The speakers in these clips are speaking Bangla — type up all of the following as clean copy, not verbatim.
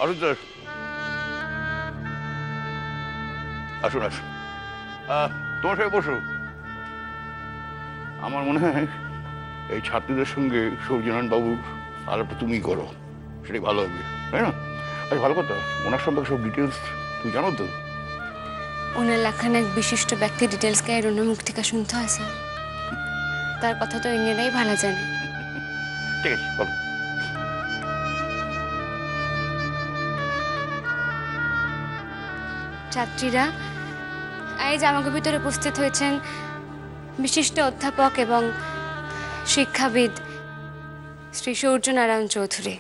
আসুন স্যার, আসুন আসুন। তোমার সঙ্গে বসো। আমার মনে হয় এই ছাত্রীদের সঙ্গে সৌজনায়ন বাবু আলাপটা তুমি করো, সেটাই ভালো হবে, তাই না? আরে ভালো কথা, ওনার সম্পর্কে সব ডিটেলস তুই জানো তো? ওনার লেখান এক বিশিষ্ট ব্যক্তির ডিটেলসকে এর অন্য মুখ থেকে শুনতে হয় স্যার। তার কথা তো ইংরেজরাই ভালো জানে। ঠিক আছে, বলো। ছাত্রীরা, আজ আমাকে ভিতরে উপস্থিত হয়েছেন বিশিষ্ট অধ্যাপক এবং শিক্ষাবিদ শ্রী সূর্যনারায়ণ চৌধুরী।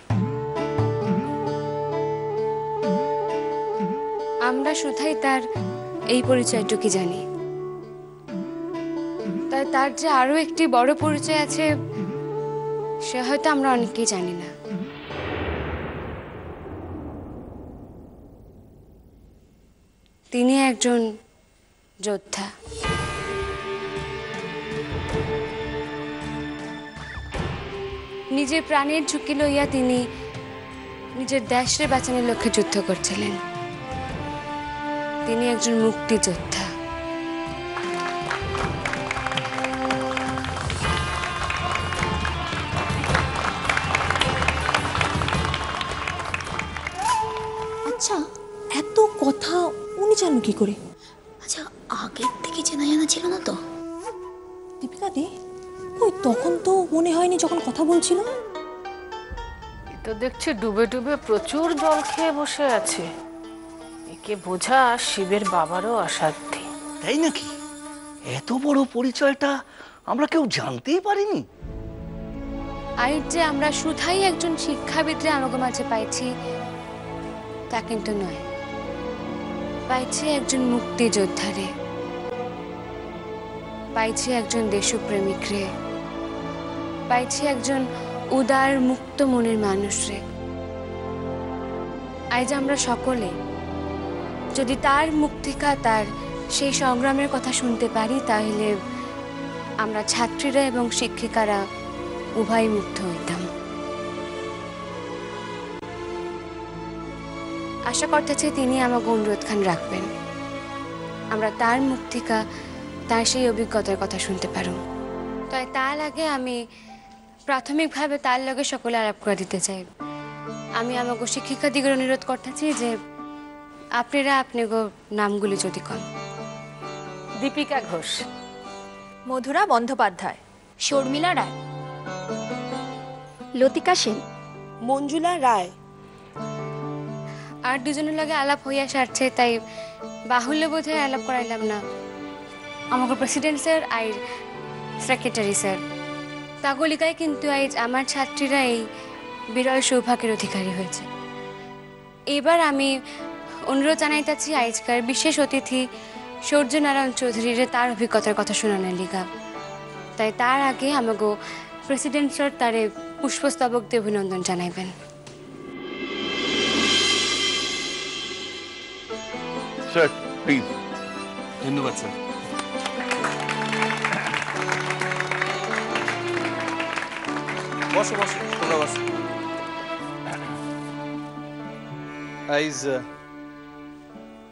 আমরা শুধুই তার এই পরিচয়টুকু জানি, তাই তার যে আরো একটি বড় পরিচয় আছে সে হয়তো আমরা অনেকেই জানি না। তিনি একজন যোদ্ধা। নিজের প্রাণের ঝুঁকি লইয়া তিনি নিজের দেশকে বাঁচানোর লক্ষ্যে যুদ্ধ করছিলেন। তিনি একজন মুক্তিযোদ্ধা। আচ্ছা, এত কথা উনি জানো কি করে? আচ্ছা, আগের থেকে চেনা জানা ছিল না তো? দীপিকা দি, ওই তখন তো মনে হয়নি যখন কথা বলছিল। তো দেখছি ডুবে ডুবে প্রচুর জল খেয়ে বসে আছে। একে বোঝা শিবের বাবারও অসাধ্য। তাই নাকি? এত বড় পরিচয়টা আমরা কেউ জানতেই পারিনি। আজ যে আমরা শুধাই একজন শিক্ষাবিদরে আমাকে মাঝে পাইছি তা কিন্তু নয়, পাইছি একজন মুক্তিযোদ্ধারে, পাইছি একজন দেশপ্রেমিক রে, পাইছি একজন উদার মুক্ত মনের মানুষ রে। আজ আমরা সকলে যদি তার মুক্তিকা, তার সেই সংগ্রামের কথা শুনতে পারি, তাহলে আমরা ছাত্রীরা এবং শিক্ষিকারা উভয় মুক্ত হইতাম। আশা করতেছি তিনি আমাকে অনুরোধ খান রাখবেন, আমরা তার মুক্তিকা, তার সেই অভিজ্ঞতার কথা শুনতে পারো। তাই তার আগে আমি প্রাথমিকভাবে তার লগে সকলে আলাপ করে দিতে চাই। আমি আমাকে শিক্ষিকাদিগের অনুরোধ করতেছি যে আপনারা আপনাকে নামগুলি যদি কন। দীপিকা ঘোষ, মধুরা বন্দ্যোপাধ্যায়, শর্মিলা রায়, লতিকা সেন, মঞ্জুলা রায়। আর দুজনের লগে আলাপ হইয়া সারছে, তাই বাহুল্য বোধহয় আলাপ করাইলাম না। আমাকে প্রেসিডেন্ট স্যার আর সেক্রেটারি স্যার তাগলিকায় কিন্তু আজ আমার ছাত্রীরা এই বিরল সৌভাগ্যের অধিকারী হয়েছে। এবার আমি অনুরোধ জানাইতেছি আজকার বিশেষ অতিথি সূর্যনারায়ণ চৌধুরীর তার অভিজ্ঞতার কথা শোনানোর লিগা। তাই তার আগে আমাকে প্রেসিডেন্ট স্যার তারে পুষ্পস্তবক দিয়ে অভিনন্দন জানাইবেন। Sir please. ধন্যবাদ স্যার। বসো বসো, তোমরা বসো। আইজ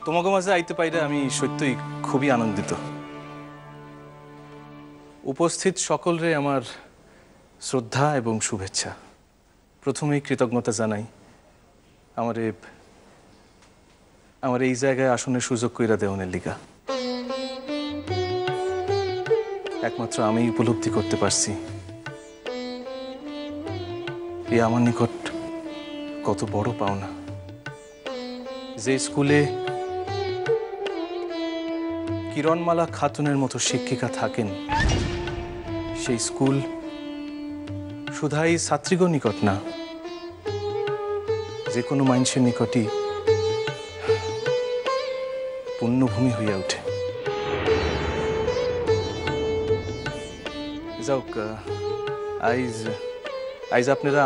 তোমাকে মাঝে আইতে পাইলে আমি সত্যই খুবই আনন্দিত। উপস্থিত সকলরে আমার শ্রদ্ধা এবং শুভেচ্ছা। প্রথমেই কৃতজ্ঞতা জানাই আমার এই জায়গায় আসনের সুযোগ কইরা দেওয়ানের লিগা। একমাত্র আমি উপলব্ধি করতে পারছি এ আমার নিকট কত বড় পাওনা। যে স্কুলে কিরণমালা খাতুনের মতো শিক্ষিকা থাকেন, সেই স্কুল শুধাই ছাত্রীগণ নিকট না, যে কোনো মানুষের নিকটই পুণ্যভূমি হইয়া ওঠে। যাওক, আইজ আপনারা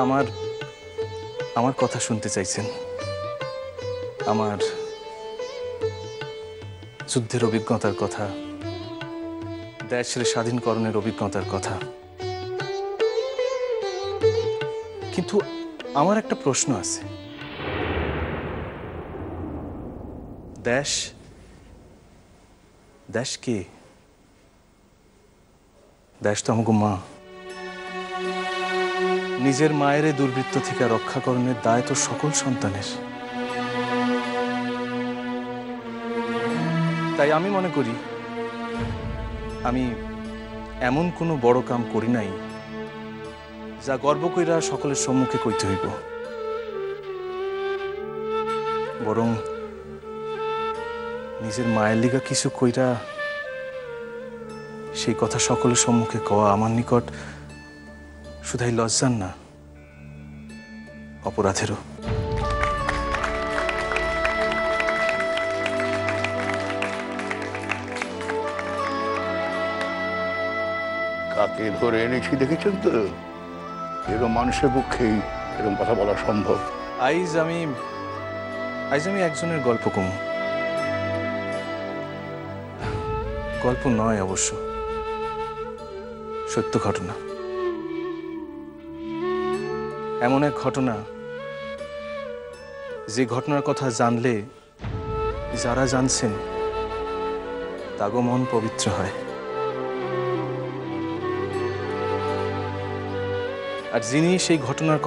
আমার কথা শুনতে চাইছেন, আমার যুদ্ধের অভিজ্ঞতার কথা, দেশের স্বাধীনকরণের অভিজ্ঞতার কথা। কিন্তু আমার একটা প্রশ্ন আছে, দেশ দেশ কে? দেশ তো আমাকে মা। নিজের মায়ের এই দুর্বৃত্ত থেকে রক্ষাকরণের দায় তো সকল সন্তানের। তাই আমি মনে করি আমি এমন কোনো বড় কাম করি নাই যা গর্ব কইরা সকলের সম্মুখে কইতে হইব, বরং নিজের মায়ের লিগা কিছু কইরা সেই কথা সকলের সম্মুখে কওয়া আমার নিকট শুধাই লজ্জার না, অপরাধেরও। কাকে ধরে এনেছি দেখেছেন তো? এরকম মানুষের পক্ষেই এরকম কথা বলা সম্ভব। আইজ আমি একজনের গল্প কম, গল্প নয় অবশ্য, সত্য ঘটনা। এমন এক ঘটনা যে ঘটনার কথা জানলে যারা জানছেন তাগো মন পবিত্র হয়। আর যিনি সেই ঘটনার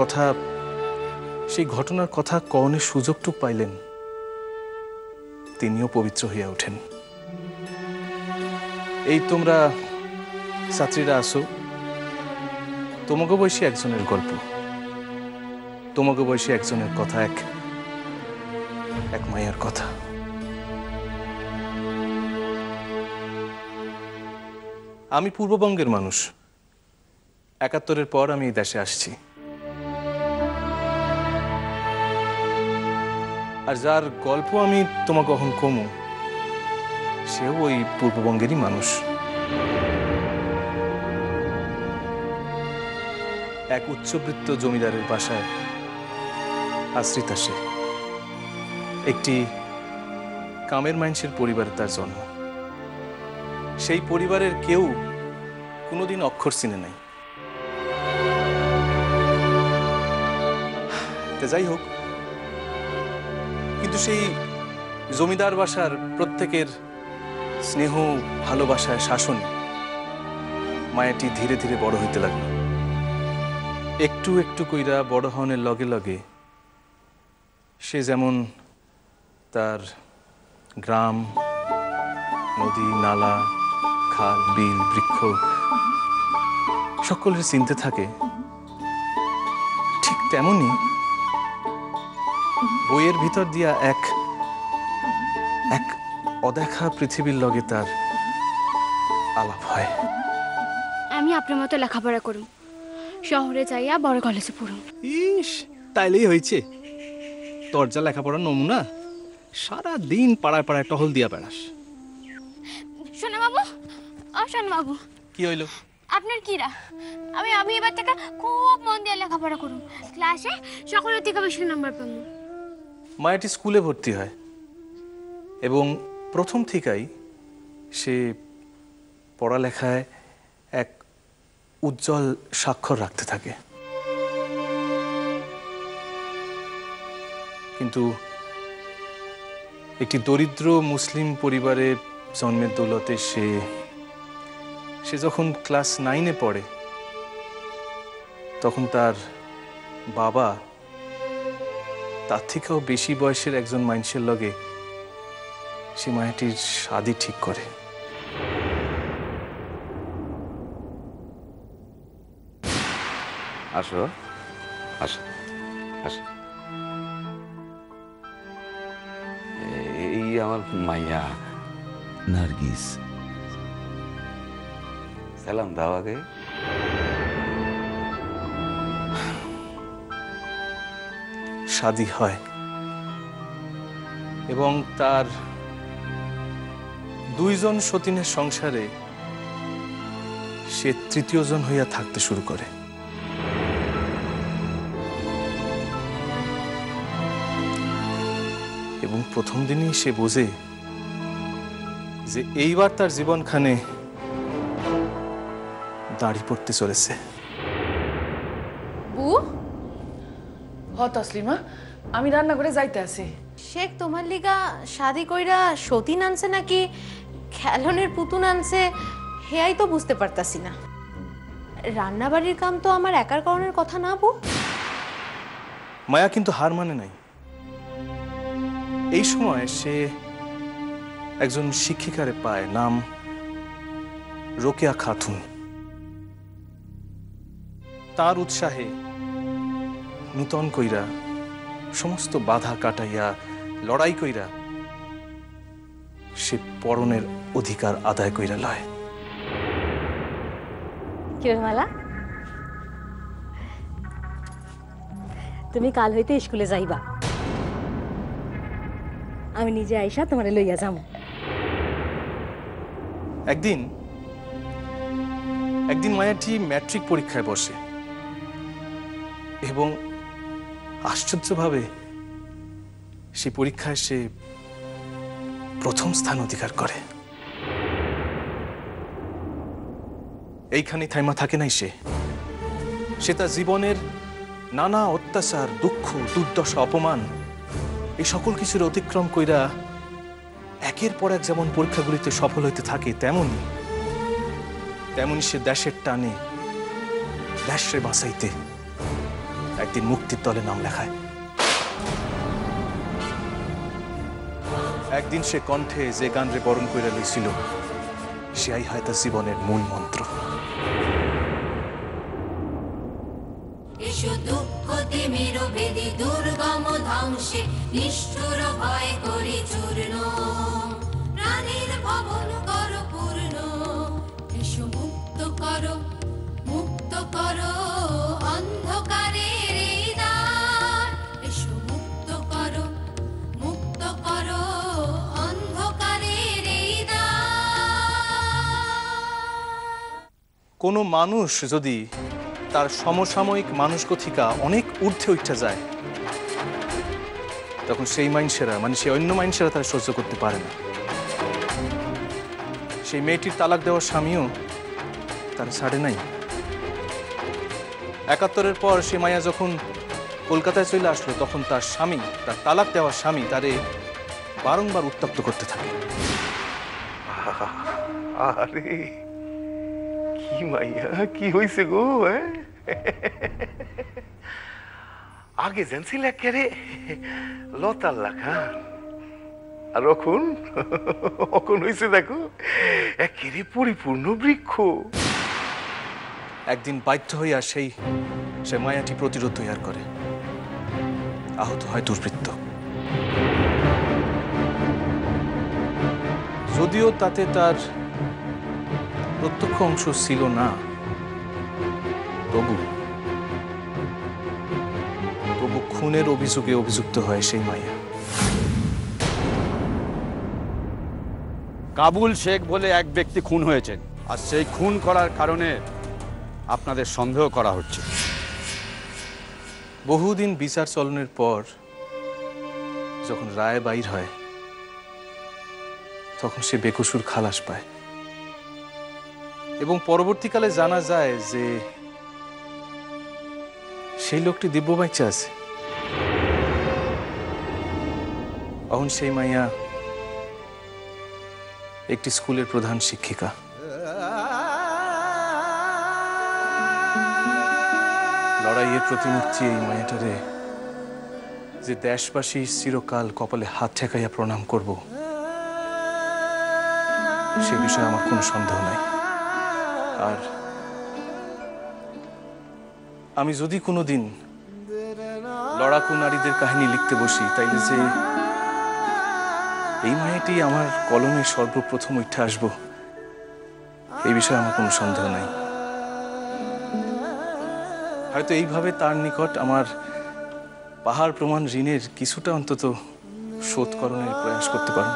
কথা কওনের সুযোগটুক পাইলেন তিনিও পবিত্র হইয়া ওঠেন। এই তোমরা ছাত্রীরা আসো, তোমাকে বয়সী একজনের গল্প, তোমাকে বয়সী একজনের কথা, এক মায়ের কথা। আমি পূর্ববঙ্গের মানুষ, ৭১-এর পর আমি এই দেশে আসছি। আর যার গল্প আমি তোমাকে কখন কমু সেও ওই পূর্ববঙ্গেরই মানুষ। এক উচ্চবৃত্ত জমিদারের বাসায় আশ্রিত সে। একটি কামের মানুষের পরিবারে তার জন্ম। সেই পরিবারের কেউ কোনোদিন অক্ষর চিনে নাই। যাই হোক, কিন্তু সেই জমিদার বাসার প্রত্যেকের স্নেহ ভালোবাসায় শাসন মায়াটি ধীরে ধীরে বড় হইতে লাগলো। একটু একটু কইরা বড় হওয়ার লগে লগে সে যেমন তার গ্রাম, নদী, নালা, খাল, বিল, বৃক্ষ সকলের চিনতে থাকে, ঠিক তেমনি বইয়ের ভিতর দিয়া এক অদেখা পৃথিবীর লগে তার আলাপ হয়। আমি আপনার মতো লেখাপড়া করুম, শহরে যাইয়া বড় কলেজে পড়ুম। ইস, তাইলেই হয়েছে। তোর যা লেখাপড়ার নমুনা, সারা দিন পাড়ায় পাড়ায় টহল দিয়া বেড়াস। শোনা বাবু, শোনা বাবু, কি হইল? আপনার কিরা? আমি এবার থেকে খুব মন দিয়ে লেখাপড়া করুম, ক্লাসে সকলের থেকে বেশি নাম্বার পাবো। মায়াটি স্কুলে ভর্তি হয় এবং প্রথম থেকেই সে পড়ালেখায় এক উজ্জ্বল স্বাক্ষর রাখতে থাকে। কিন্তু একটি দরিদ্র মুসলিম পরিবারে জন্মের দৌলতে সে যখন ক্লাস 9-এ পড়ে তখন তার বাবা তার থেকেও বেশি বয়সের একজন মানুষের লগে সে মায়াটির শাদী ঠিক করে। আসো, আসো, আসো। এই আমার মাইয়া নার্গিস। সালাম দাও আগে। শাদী হয় এবং তার 2 জন সতীনের সংসারে সে 3য় জন হইয়া থাকতে শুরু করে। এবং প্রথম দিনই সে বোঝে যে এইবার তার জীবনখানে দাড়ি পড়তে চলেছে। বউ, হ তসলিমা, আমি রান্না করে যাইতে আছি। শেখ তোমার লিগা শাদি কইরা সতীন আনছে নাকি খেলনের পুতুন আনছে হেয়াই তো বুঝতে পারতাছি না। রান্নাবাড়ির কাম তো আমার একার করণের কথা না বউ। মায়া কিন্তু হার মানে নাই। এই সময় সে একজন শিক্ষিকারে পায়, নাম রোকেয়া খাতুন। তার উৎসাহে নূতন কইরা সমস্ত বাধা কাটাইয়া লড়াই কইরা সে পরনের অধিকার আদায় কইরা লয়। কি মালা, তুমি কাল হইতে স্কুলে যাইবা, আমি নিজে আইসা তোমারে লইয়া যাবো। একদিন মায়াটি ম্যাট্রিক পরীক্ষায় বসে এবং আশ্চর্যভাবে সেই পরীক্ষায় সে প্রথম স্থান অধিকার করে। এইখানে থাইমা থাকে নাই সে তার জীবনের নানা অত্যাচার, দুঃখ, দুর্দশা, অপমান এই সকল কিছুর অতিক্রম কইরা একের পর এক যেমন পরীক্ষাগুলিতে সফল হইতে থাকে তেমনি সে দেশের টানে দেশে বাঁচাইতে একদিন মুক্তির দলে নাম লেখায়। একদিন সে কণ্ঠে যে গানরে বরণ কইরা লইছিল সেই হয় তার জীবনের মূল মন্ত্র। এসো দুঃখ তিমির ভেদি দুর্গম ধ্বংসে নিষ্ঠুর ভয় করি চূর্ণ, প্রাণের ভবন কর পূর্ণ। এসো মুক্ত করো অন্ধকারের এই দ্বার। এসো মুক্ত করো অন্ধকারের এই দ্বার। কোনো মানুষ যদি তার সমসাময়িক মানুষ কথিকা অনেক ঊর্ধ্বে উঠে যায় তখন সেই মানুষেরা সেই অন্য মানুষেরা তারা সহ্য করতে পারে না। সেই মেয়েটির তালাক দেওয়ার স্বামীও তার ছাড়ে নাই। ৭১-এর পর সে মায়া যখন কলকাতায় চলে আসলো তখন তার স্বামী, তার তালাক দেওয়ার স্বামী তারে বারংবার উত্তপ্ত করতে থাকে। আরে কি মাইয়া, কি হইছে গো? আগে জানছিল একেবারে লতার লাখা, আর এখন হইছে দেখো একেবারে পরিপূর্ণ বৃক্ষ। একদিন বাধ্য হইয়া সেই মায়াটি প্রতিরোধ তৈরি করে, আহত হয় দুর্বৃত্ত। যদিও তাতে তার প্রত্যক্ষ অংশ ছিল না, তবু খুনের অভিযোগে অভিযুক্ত হয় সেই মাইয়া। কাবুল শেখ বলে এক ব্যক্তি খুন হয়েছেন, আর সেই খুন করার কারণে আপনাদের সন্দেহ করা হচ্ছে। বহুদিন বিচার চলনের পর যখন রায় বাইর হয় তখন সে বেকসুর খালাস পায় এবং পরবর্তীকালে জানা যায় যে সেই লোকটি দিব্য বাচ্চা আছে। এখন সেই মাইয়া একটি স্কুলের প্রধান শিক্ষিকা। লড়াইয়ের প্রতিমূর্তি এই মায়াটারে যে দেশবাসী চিরকাল কপালে হাত ঠেকাইয়া প্রণাম করব সে বিষয়ে আমার কোনো সন্দেহ নাই। আর আমি যদি কোনোদিন লড়াকু নারীদের কাহিনী লিখতে বসি তাইলে যে এই মায়াটি আমার কলমে সর্বপ্রথম উঠে আসবো এই বিষয়ে আমার কোনো সন্দেহ নাই। হয়তো এইভাবে তার নিকট আমার পাহাড় প্রমাণ ঋণের কিছুটা অন্তত শোধকরণের প্রয়াস করতে পারেন।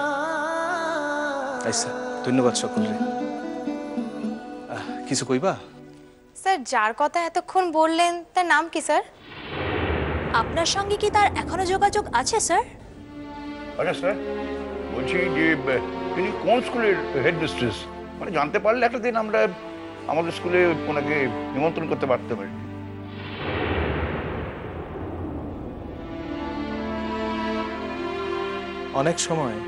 আচ্ছা, ধন্যবাদ সকলরে। কিছু কইবা? স্যার, যার কথা এতক্ষণ বললেন তার নাম কি স্যার? আপনার সঙ্গে কি তার এখনো যোগাযোগ আছে স্যার? আচ্ছা স্যার, বলছি যে তিনি কোন স্কুলের হেড মিস্ট্রেস, জানতে পারলে একটা দিন আমরা আমাদের স্কুলে ওনাকে নিমন্ত্রণ করতে পারতে পারি। অনেক সময়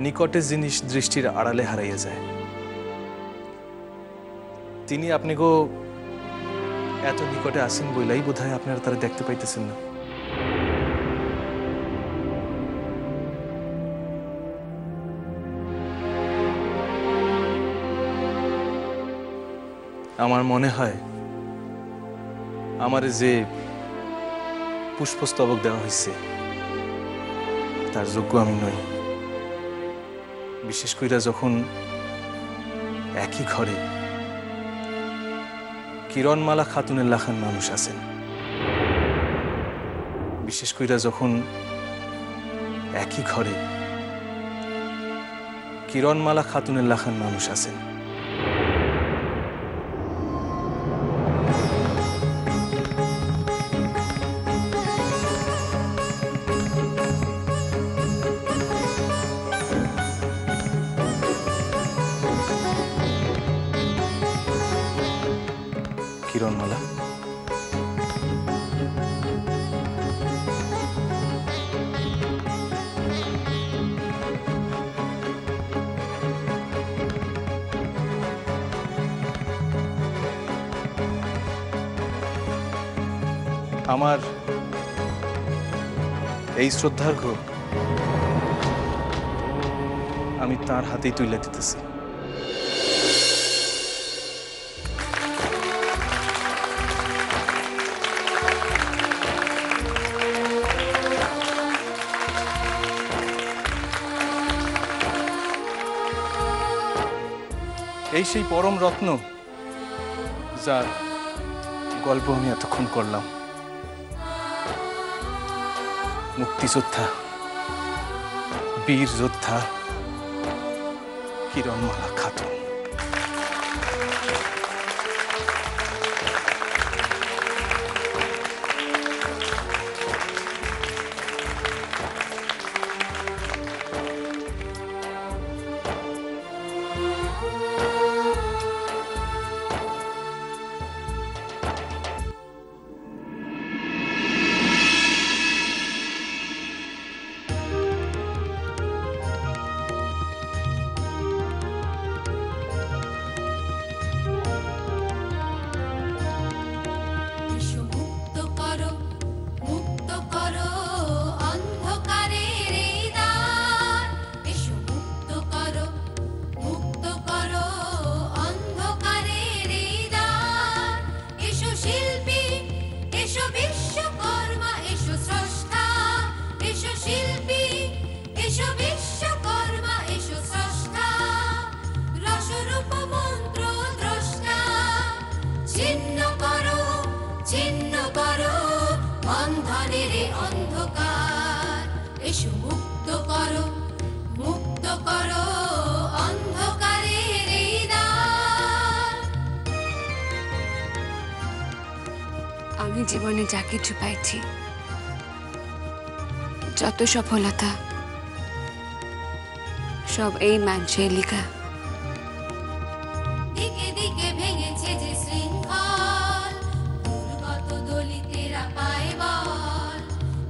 নিকটের জিনিস দৃষ্টির আড়ালে হারাইয়া যায়। তিনি আপনিগো এত নিকটে আছেন বইলাই বোধহয় আপনারা তারা দেখতে পাইতেছেন না। আমার মনে হয় আমার যে পুষ্পস্তবক দেওয়া হয়েছে তার যোগ্য আমি নই। বিশেষ কইরা যখন একই ঘরে কিরণমালা খাতুনের লাখান মানুষ আছেন, বিশেষ কইরা যখন একই ঘরে কিরণমালা খাতুনের লাখান মানুষ আছেন, কিরণমালা আমার এই শ্রদ্ধার্ঘ্য আমি তার হাতেই তুলে দিতেছি। এই সেই পরম রত্ন যার গল্প আমি এতক্ষণ করলাম। মুক্তিযোদ্ধা, বীর যোদ্ধা কিরণমালা খাতুন। আমি জীবনে যা কিছু পাইছি, যত সফলতা, সব এই মানুষের লিখা। দিকে দিকে ভেঙেছে যে শৃঙ্খল, দুর্গত দলিতেরা পায় বল।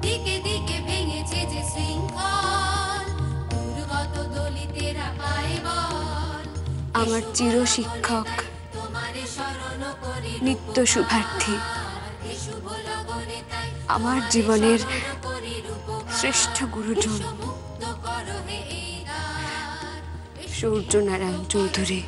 দিকে দিকে ভেঙেছে যে শৃঙ্খল, দুর্গত দলিতেরা পায় বল। আমার চির শিক্ষক, নিত্য শুভার্থী, আমার জীবনের শ্রেষ্ঠ গুরুজন সূর্যনারায়ণ চৌধুরী।